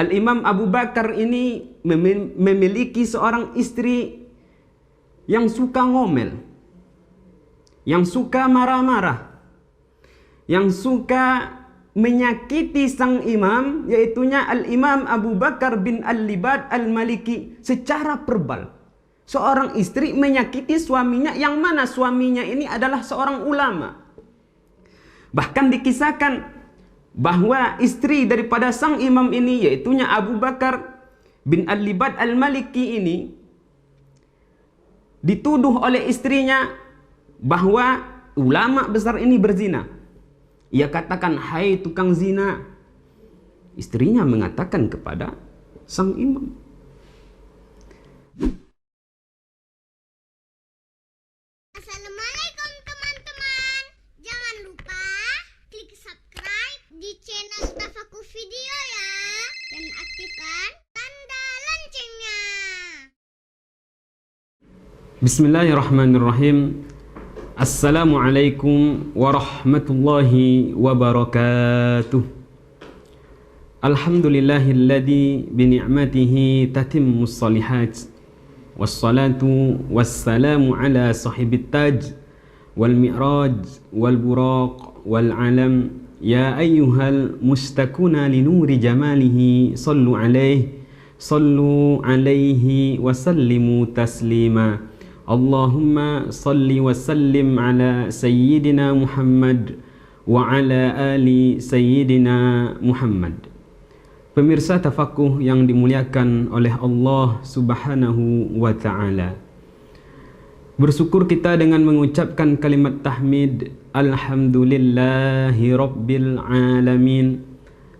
Al-Imam Abu Bakar ini memiliki seorang istri yang suka ngomel, yang suka marah-marah, yang suka menyakiti sang imam, yaitunya Al-Imam Abu Bakar bin Al-Libad Al-Maliki secara verbal. Seorang istri menyakiti suaminya, yang mana suaminya ini adalah seorang ulama. Bahkan dikisahkan bahwa istri daripada sang imam ini, yaitunya Abu Bakar bin Al-Libad Al-Maliki ini, dituduh oleh istrinya bahwa ulama besar ini berzina. Ia katakan, "Hai tukang zina." Istrinya mengatakan kepada sang imam. Assalamualaikum teman-teman. Jangan lupa klik subscribe di channel Tafakuh Video ya. Dan aktifkan tanda loncengnya. Bismillahirrahmanirrahim. Assalamualaikum warahmatullahi wabarakatuh. Alhamdulillahilladzi bini'matihi tatimmus shalihat. Wassalatu wassalamu ala sahibit taj wal mi'raj wal buraq wal alam. Ya ayyuhal mustakuna linuri jamalihi sallu alaihi wa sallimu taslima. Allahumma salli wa sallim ala sayyidina Muhammad wa ala ali sayyidina Muhammad. Pemirsa Tafakuh yang dimuliakan oleh Allah Subhanahu wa ta'ala, bersyukur kita dengan mengucapkan kalimat tahmid Alhamdulillahi Rabbil Alamin,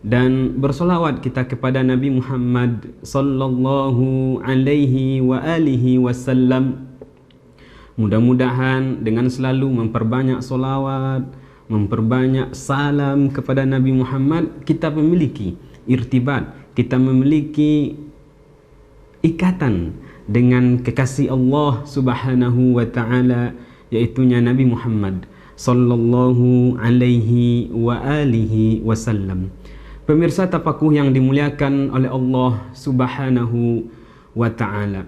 dan bersolawat kita kepada Nabi Muhammad sallallahu alaihi wa alihi wasallam. Mudah-mudahan dengan selalu memperbanyak solawat, memperbanyak salam kepada Nabi Muhammad, kita memiliki irtibat, kita memiliki ikatan dengan kekasih Allah Subhanahu wa ta'ala, yaitunya Nabi Muhammad sallallahu alaihi wa alihi wasallam. Pemirsa Tafakuh yang dimuliakan oleh Allah Subhanahu wa ta'ala,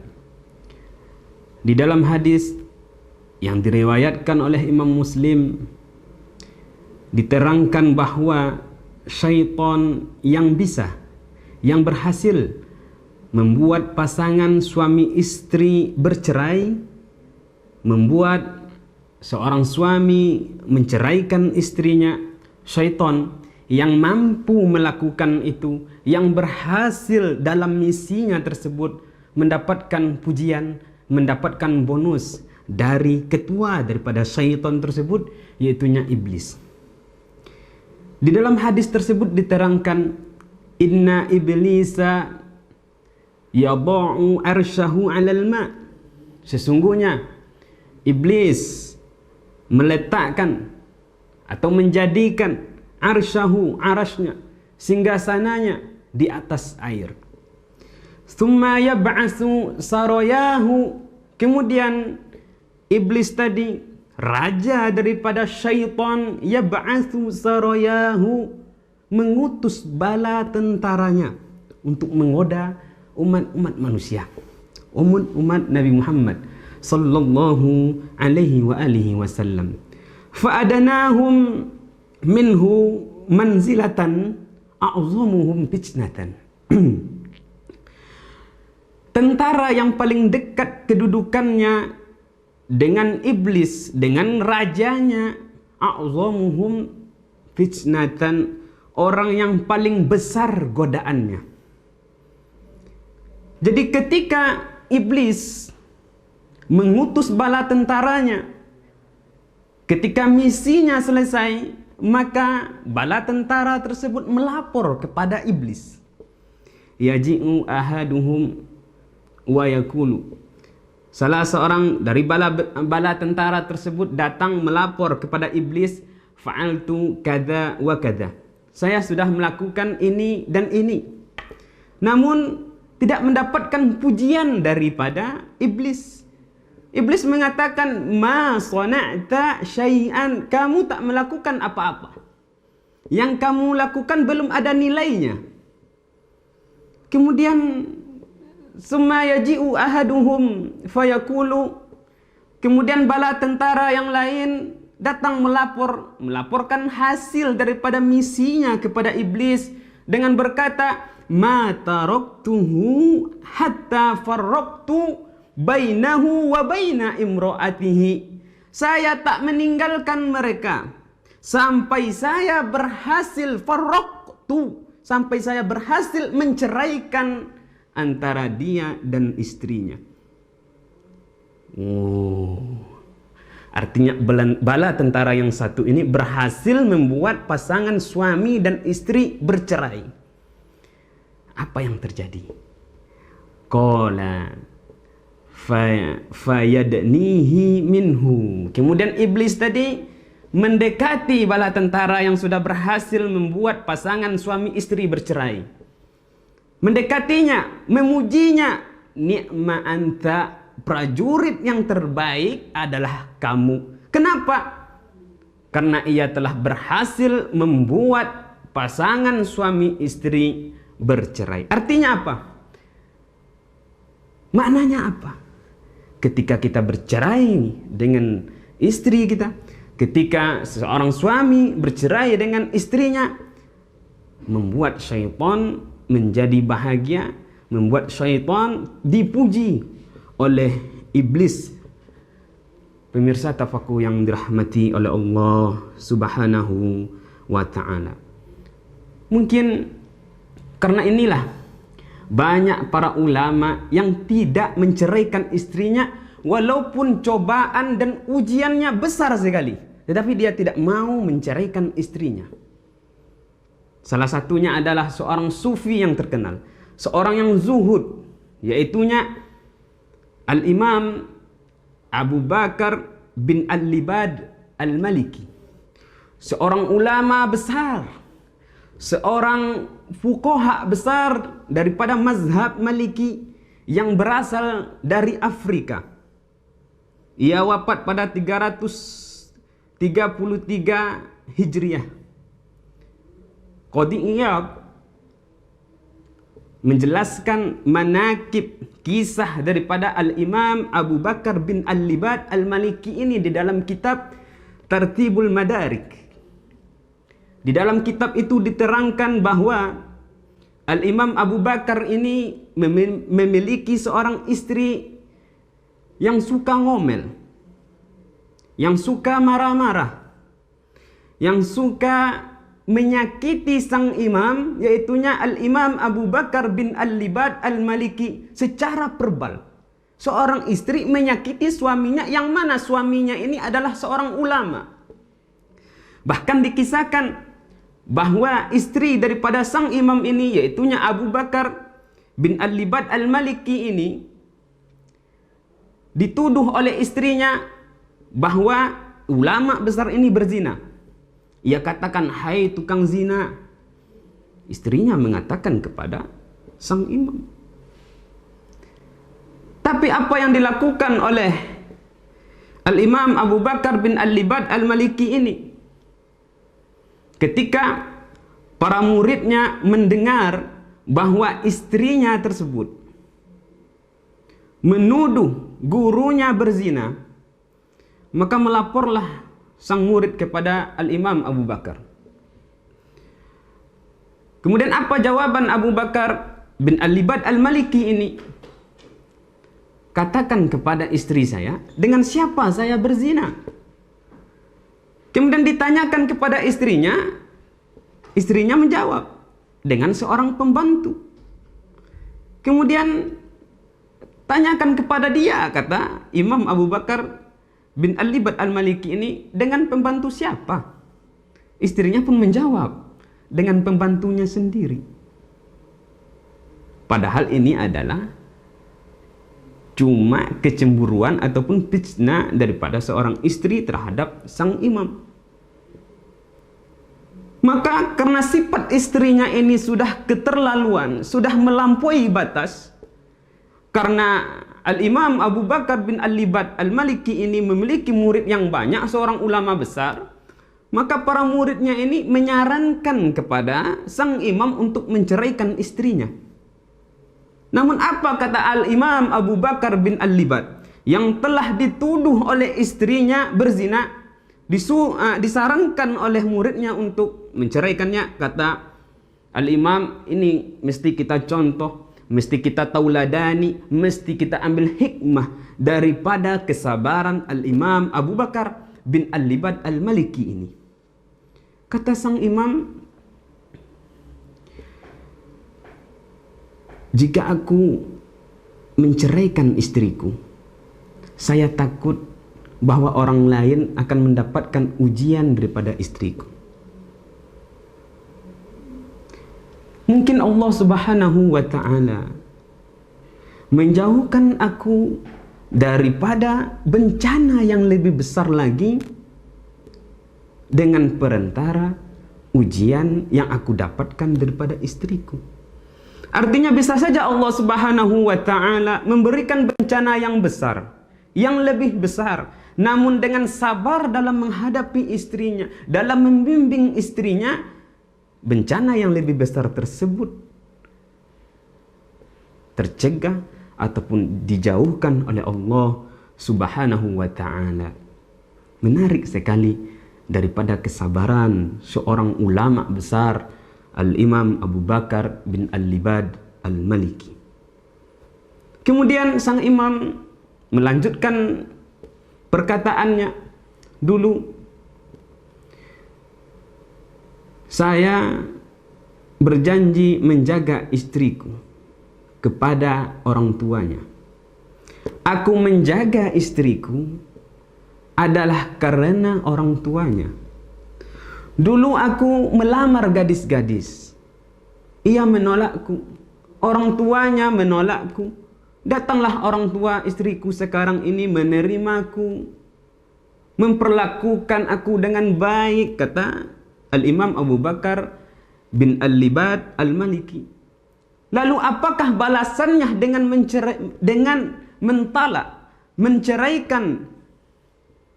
di dalam hadis yang diriwayatkan oleh Imam Muslim diterangkan bahwa syaitan yang berhasil membuat pasangan suami istri bercerai, membuat seorang suami menceraikan istrinya, syaitan yang mampu melakukan itu, yang berhasil dalam misinya tersebut, mendapatkan pujian, mendapatkan bonus dari ketua daripada syaitan tersebut, yaitunya iblis. Di dalam hadis tersebut diterangkan, inna iblisa yada'u arsyahu 'alal ma'. Sesungguhnya iblis meletakkan atau menjadikan arsyahu, arasnya, singgasananya di atas air. Tsumma yab'atsu sarayahu. Kemudian iblis tadi, raja daripada syaitan, yab'atsu sarayahu, mengutus bala tentaranya untuk menggoda umat-umat manusia, umat Nabi Muhammad sallallahu alaihi wa alihi wasallam. Fa'adanahum minhu manzilatan a'zamuhum fitnatan. Tentara yang paling dekat kedudukannya dengan iblis, dengan rajanya, a'zamuhum fitnatan, orang yang paling besar godaannya. Jadi ketika iblis mengutus bala tentaranya, ketika misinya selesai, maka bala tentara tersebut melapor kepada iblis. Yaji'u ahaduhum wa yakulu. Salah seorang dari bala tentara tersebut datang melapor kepada iblis, fa'altu kadza wa kadza. Saya sudah melakukan ini dan ini. Namun tidak mendapatkan pujian daripada iblis. Iblis mengatakan, ma sana'ta syai'an, kamu tak melakukan apa-apa. Yang kamu lakukan belum ada nilainya. Kemudian summa yaji'u ahaduhum fayaqulu, kemudian bala tentara yang lain datang melaporkan hasil daripada misinya kepada iblis dengan berkata, ma taraktuhu hatta farraqtu bainahu wa baina imro'atihi. Saya tak meninggalkan mereka sampai saya berhasil sampai saya berhasil menceraikan antara dia dan istrinya. Artinya bala tentara yang satu ini berhasil membuat pasangan suami dan istri bercerai. Apa yang terjadi? Qala fayadnihi minhu. Kemudian iblis tadi mendekati bala tentara yang sudah berhasil membuat pasangan suami istri bercerai. Mendekatinya, memujinya. Ni'ma anta, prajurit yang terbaik adalah kamu. Kenapa? Karena ia telah berhasil membuat pasangan suami istri bercerai. Artinya apa? Maknanya apa? Ketika kita bercerai dengan istri kita, ketika seorang suami bercerai dengan istrinya, membuat syaitan menjadi bahagia, membuat syaitan dipuji oleh iblis. Pemirsa Tafakur yang dirahmati oleh Allah Subhanahu wa ta'ala. Mungkin karena inilah banyak para ulama yang tidak menceraikan istrinya walaupun cobaan dan ujiannya besar sekali, tetapi dia tidak mau menceraikan istrinya. Salah satunya adalah seorang sufi yang terkenal, seorang yang zuhud, yaitunya Al-Imam Abu Bakar bin Al-Libad Al-Maliki. Seorang ulama besar, seorang fuqaha besar daripada mazhab Maliki yang berasal dari Afrika. Ia wafat pada 333 Hijriah. Qadhi Iyad menjelaskan manaqib, kisah daripada Al-Imam Abu Bakar bin Al-Libad Al-Maliki ini di dalam kitab Tartibul Madarik. Di dalam kitab itu diterangkan bahwa Al-Imam Abu Bakar ini memiliki seorang istri yang suka ngomel, yang suka marah-marah, yang suka menyakiti sang imam, yaitunya Al-Imam Abu Bakar bin Al-Libad Al-Maliki secara verbal. Seorang istri menyakiti suaminya, yang mana suaminya ini adalah seorang ulama. Bahkan dikisahkan bahwa istri daripada sang imam ini, yaitunya Abu Bakar bin Al-Libad Al-Maliki ini, dituduh oleh istrinya bahwa ulama besar ini berzina. Ia katakan, hai tukang zina. Istrinya mengatakan kepada sang imam. Tapi apa yang dilakukan oleh Al-Imam Abu Bakar bin Al-Libad Al-Maliki ini? Ketika para muridnya mendengar bahwa istrinya tersebut menuduh gurunya berzina, maka melaporlah sang murid kepada Al-Imam Abu Bakar. Kemudian apa jawaban Abu Bakar bin Al-Libad Al-Maliki ini? Katakan kepada istri saya, dengan siapa saya berzina? Kemudian ditanyakan kepada istrinya, istrinya menjawab, dengan seorang pembantu. Kemudian tanyakan kepada dia, kata Imam Abu Bakar bin Al-Libad Al-Maliki ini, dengan pembantu siapa? Istrinya pun menjawab, dengan pembantunya sendiri. Padahal ini adalah cuma kecemburuan ataupun fitnah daripada seorang istri terhadap sang imam. Maka karena sifat istrinya ini sudah keterlaluan, sudah melampaui batas, karena Al-Imam Abu Bakar bin Al-Libad Al-Maliki ini memiliki murid yang banyak, seorang ulama besar, maka para muridnya ini menyarankan kepada sang imam untuk menceraikan istrinya. Namun apa kata Al-Imam Abu Bakar bin Al-Libad yang telah dituduh oleh istrinya berzina, disarankan oleh muridnya untuk menceraikannya? Kata Al-Imam, ini mesti kita contoh, mesti kita tauladani, mesti kita ambil hikmah daripada kesabaran Al-Imam Abu Bakar bin Al-Libad Al-Maliki ini. Kata sang imam, jika aku menceraikan istriku, saya takut bahwa orang lain akan mendapatkan ujian daripada istriku. Mungkin Allah Subhanahu wa ta'ala menjauhkan aku daripada bencana yang lebih besar lagi dengan perantara ujian yang aku dapatkan daripada istriku. Artinya bisa saja Allah Subhanahu wa ta'ala memberikan bencana yang besar, yang lebih besar, namun dengan sabar dalam menghadapi istrinya, dalam membimbing istrinya, bencana yang lebih besar tersebut tercegah ataupun dijauhkan oleh Allah Subhanahu wa ta'ala. Menarik sekali daripada kesabaran seorang ulama besar, Al-Imam Abu Bakar bin Al-Libad Al-Maliki. Kemudian sang imam melanjutkan perkataannya, dulu saya berjanji menjaga istriku kepada orang tuanya. Aku menjaga istriku adalah karena orang tuanya. Dulu aku melamar gadis-gadis, ia menolakku, orang tuanya menolakku. Datanglah orang tua istriku sekarang ini menerimaku, memperlakukan aku dengan baik, kata Al-Imam Abu Bakar bin Al-Libad Al-Maliki. Lalu apakah balasannya dengan mentalak, menceraikan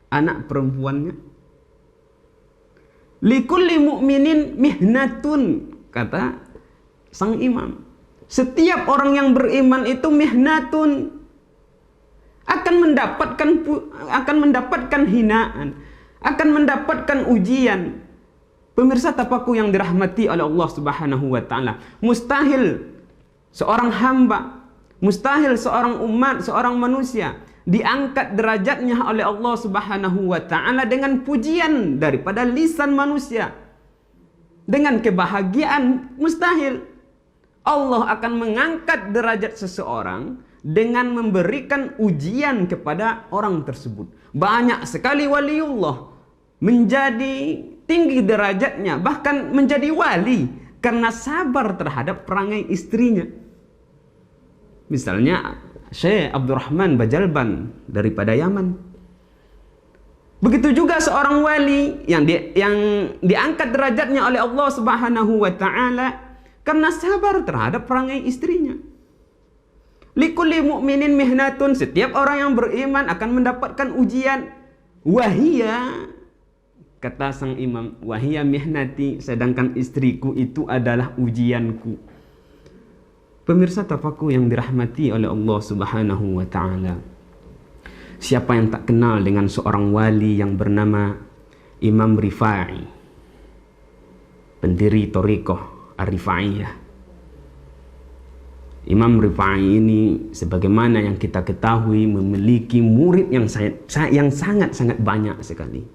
anak perempuannya? Likulli mu'minin mihnatun, kata sang imam. Setiap orang yang beriman itu mihnatun, akan mendapatkan hinaan, akan mendapatkan ujian. Pemirsa tapaku yang dirahmati oleh Allah Subhanahu wa ta'ala, mustahil seorang hamba, mustahil seorang umat, seorang manusia diangkat derajatnya oleh Allah Subhanahu wa ta'ala dengan pujian daripada lisan manusia, dengan kebahagiaan. Mustahil. Allah akan mengangkat derajat seseorang dengan memberikan ujian kepada orang tersebut. Banyak sekali waliullah menjadi tinggi derajatnya, bahkan menjadi wali karena sabar terhadap perangai istrinya. Misalnya Syekh Abdurrahman Bajalban daripada Yaman. Begitu juga seorang wali yang diangkat derajatnya oleh Allah Subhanahu wa ta'ala karena sabar terhadap perangai istrinya. Likulli mu'minin mihnatun, setiap orang yang beriman akan mendapatkan ujian. Wahia, kata sang imam, wahia mihnati, sedangkan istriku itu adalah ujianku. Pemirsa tafaku yang dirahmati oleh Allah Subhanahu wa ta'ala, siapa yang tak kenal dengan seorang wali yang bernama Imam Rifa'i, pendiri Thariqah Ar-Rifa'iyah. Imam Rifa'i ini sebagaimana yang kita ketahui memiliki murid yang sangat-sangat banyak sekali.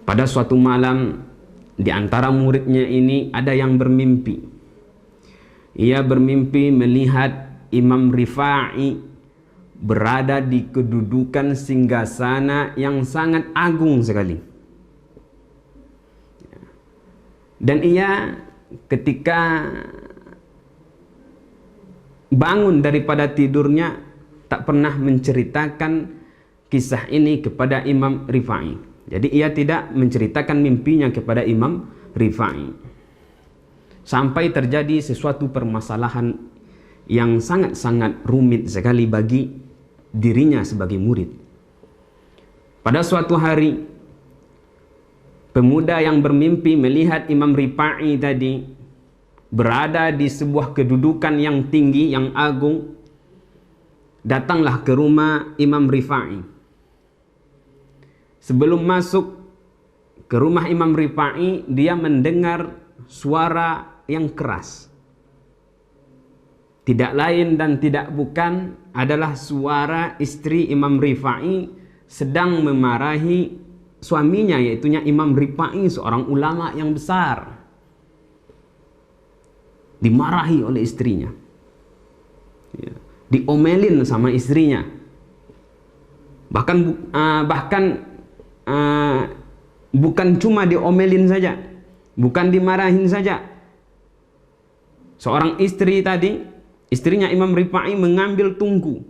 Pada suatu malam, di antara muridnya ini ada yang bermimpi. Ia bermimpi melihat Imam Rifa'i berada di kedudukan singgasana yang sangat agung sekali. Dan ia ketika bangun daripada tidurnya tak pernah menceritakan kisah ini kepada Imam Rifa'i. Jadi ia tidak menceritakan mimpinya kepada Imam Rifa'i. Sampai terjadi sesuatu permasalahan yang sangat-sangat rumit sekali bagi dirinya sebagai murid. Pada suatu hari, pemuda yang bermimpi melihat Imam Rifa'i tadi berada di sebuah kedudukan yang tinggi, yang agung, datanglah ke rumah Imam Rifa'i. Sebelum masuk ke rumah Imam Rifa'i, dia mendengar suara yang keras. Tidak lain dan tidak bukan adalah suara istri Imam Rifa'i sedang memarahi suaminya, yaitunya Imam Rifa'i, seorang ulama yang besar. Dimarahi oleh istrinya, diomelin sama istrinya. Bukan cuma diomelin saja, bukan dimarahin saja. Seorang istri tadi, istrinya Imam Rifa'i, mengambil tungku,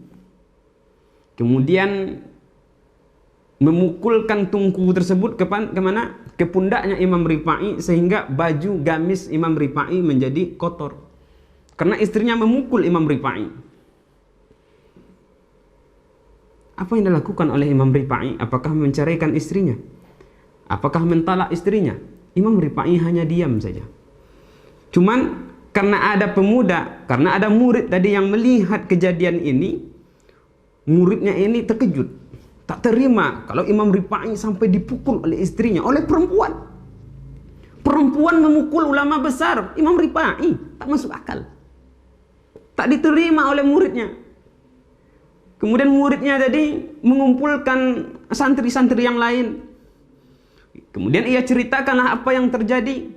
kemudian memukulkan tungku tersebut kemana? Ke pundaknya Imam Rifa'i, sehingga baju gamis Imam Rifa'i menjadi kotor karena istrinya memukul Imam Rifa'i. Apa yang dilakukan oleh Imam Rifa'i? Apakah menceraikan istrinya? Apakah mentalak istrinya? Imam Rifa'i hanya diam saja. Cuman karena ada pemuda, karena ada murid tadi yang melihat kejadian ini, muridnya ini terkejut. Tak terima kalau Imam Rifa'i sampai dipukul oleh istrinya, oleh perempuan. Perempuan memukul ulama besar, Imam Rifa'i. Tak masuk akal. Tak diterima oleh muridnya. Kemudian muridnya tadi mengumpulkan santri-santri yang lain. Kemudian ia ceritakanlah apa yang terjadi.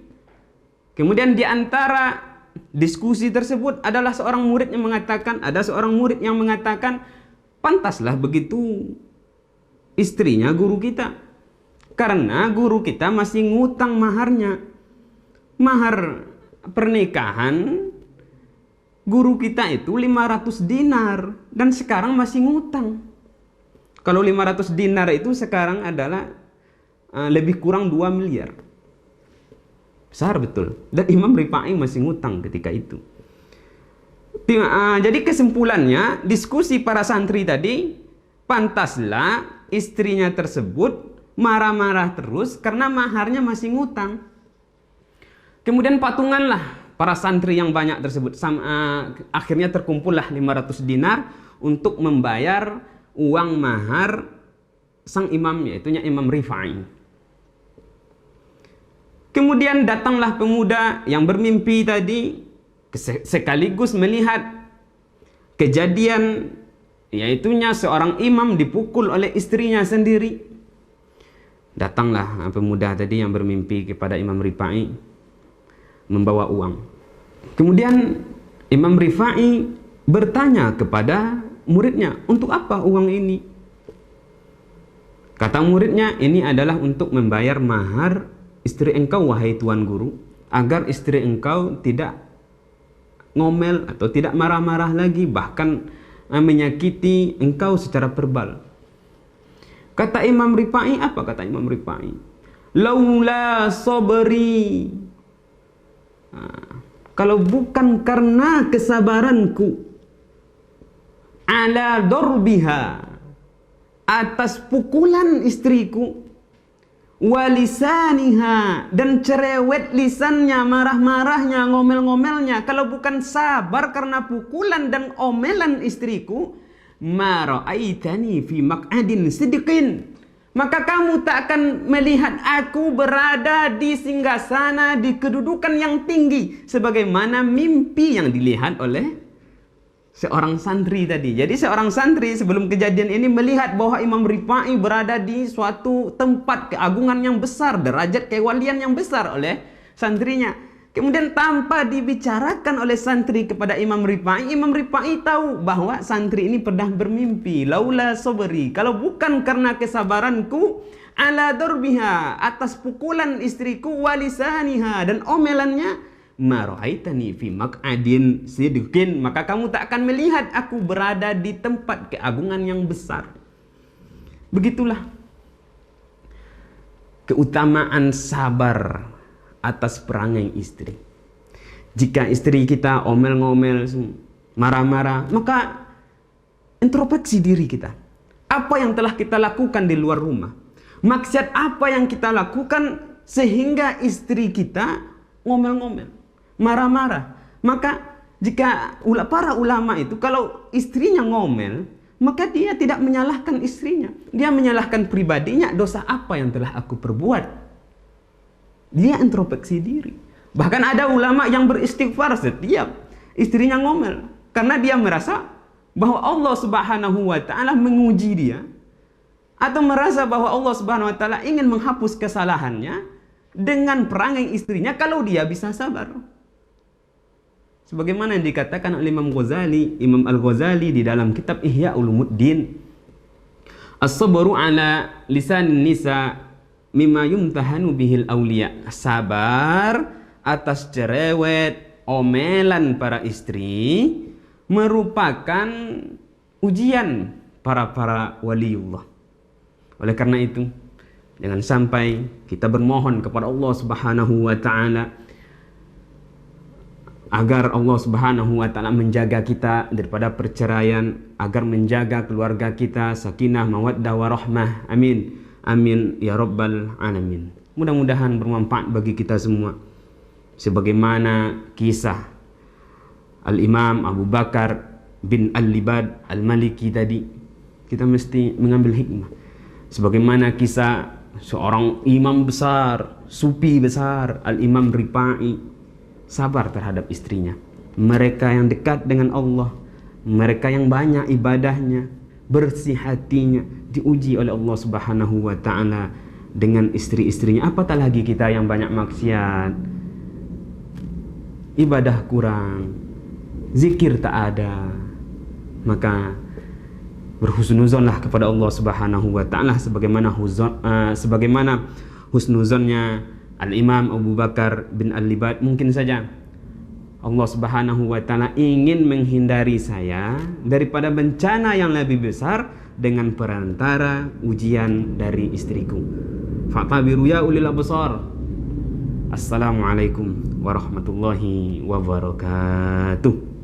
Kemudian di antara diskusi tersebut adalah seorang murid yang mengatakan, pantaslah begitu istrinya guru kita, karena guru kita masih ngutang maharnya. Mahar pernikahan guru kita itu 500 dinar dan sekarang masih ngutang. Kalau 500 dinar itu sekarang adalah lebih kurang 2 miliar. Besar betul. Dan Imam Rifa'i masih ngutang ketika itu. Jadi kesimpulannya, diskusi para santri tadi, pantaslah istrinya tersebut marah-marah terus karena maharnya masih ngutang. Kemudian patunganlah para santri yang banyak tersebut. Akhirnya terkumpullah 500 dinar untuk membayar uang mahar sang imam, yaitunya Imam Rifa'i. Kemudian datanglah pemuda yang bermimpi tadi, sekaligus melihat kejadian, yaitunya seorang imam dipukul oleh istrinya sendiri. Datanglah pemuda tadi yang bermimpi kepada Imam Rifa'i, membawa uang. Kemudian Imam Rifa'i bertanya kepada muridnya, untuk apa uang ini? Kata muridnya, ini adalah untuk membayar mahar istri engkau, wahai tuan guru, agar istri engkau tidak ngomel atau tidak marah-marah lagi, bahkan menyakiti engkau secara verbal. Kata Imam Rifa'i, apa kata Imam Rifa'i? Laula sabri. Kalau bukan karena kesabaranku, ala dorbiha, atas pukulan istriku, walisaniha, dan cerewet lisannya, marah-marahnya, ngomel-ngomelnya, kalau bukan sabar karena pukulan dan omelan istriku, ma ra'aitani fi maq'adin sidqin, maka kamu tak akan melihat aku berada di singgasana, di kedudukan yang tinggi, sebagaimana mimpi yang dilihat oleh seorang santri tadi. Jadi seorang santri sebelum kejadian ini melihat bahwa Imam Rifa'i berada di suatu tempat keagungan yang besar, derajat kewalian yang besar oleh santrinya. Kemudian tanpa dibicarakan oleh santri kepada Imam Rifa'i, Imam Rifa'i tahu bahwa santri ini pernah bermimpi, laula sabri, kalau bukan karena kesabaranku, ala dorbiha, atas pukulan istriku, walisaniha, dan omelannya, ma ra'aitani fi maq'adin sidqin, maka kamu tak akan melihat aku berada di tempat keagungan yang besar. Begitulah keutamaan sabar atas perangai istri. Jika istri kita omel-ngomel, marah-marah, maka introspeksi diri kita. Apa yang telah kita lakukan di luar rumah? Maksiat apa yang kita lakukan sehingga istri kita ngomel-ngomel? marah-marah. Maka jika para ulama itu kalau istrinya ngomel, maka dia tidak menyalahkan istrinya. Dia menyalahkan pribadinya, dosa apa yang telah aku perbuat. Dia introspeksi diri. Bahkan ada ulama yang beristighfar setiap istrinya ngomel. Karena dia merasa bahwa Allah Subhanahu wa ta'ala menguji dia. Atau merasa bahwa Allah Subhanahu wa ta'ala ingin menghapus kesalahannya dengan perangai istrinya kalau dia bisa sabar. Sebagaimana yang dikatakan oleh Imam Al-Ghazali di dalam kitab Ihya Ulumuddin, as-sabru ala lisan nisa mimma yumtahanu bihil awliya. Sabar atas cerewet omelan para istri merupakan ujian para waliullah. Oleh karena itu, jangan sampai kita bermohon kepada Allah Subhanahu wa ta'ala agar Allah Subhanahu wa ta'ala menjaga kita daripada perceraian, agar menjaga keluarga kita sakinah, mawaddah, warahmah. Amin. Amin ya rabbal alamin. Mudah-mudahan bermanfaat bagi kita semua. Sebagaimana kisah Al-Imam Abu Bakar bin Al-Libad Al-Maliki tadi, kita mesti mengambil hikmah. Sebagaimana kisah seorang imam besar, sufi besar, Al-Imam Rifa'i, sabar terhadap istrinya. Mereka yang dekat dengan Allah, mereka yang banyak ibadahnya, bersih hatinya, diuji oleh Allah Subhanahu wa ta'ala dengan istri-istrinya. Apatah lagi kita yang banyak maksiat, ibadah kurang, zikir tak ada. Maka berhusnuzonlah kepada Allah Subhanahu wa ta'ala sebagaimana husnuzonnya Al-Imam Abu Bakar bin Al-Libad. Mungkin saja Allah Subhanahu wa ta'ala ingin menghindari saya daripada bencana yang lebih besar dengan perantara ujian dari istriku. Fa'tabiru ya ulil absar. Assalamualaikum warahmatullahi wabarakatuh.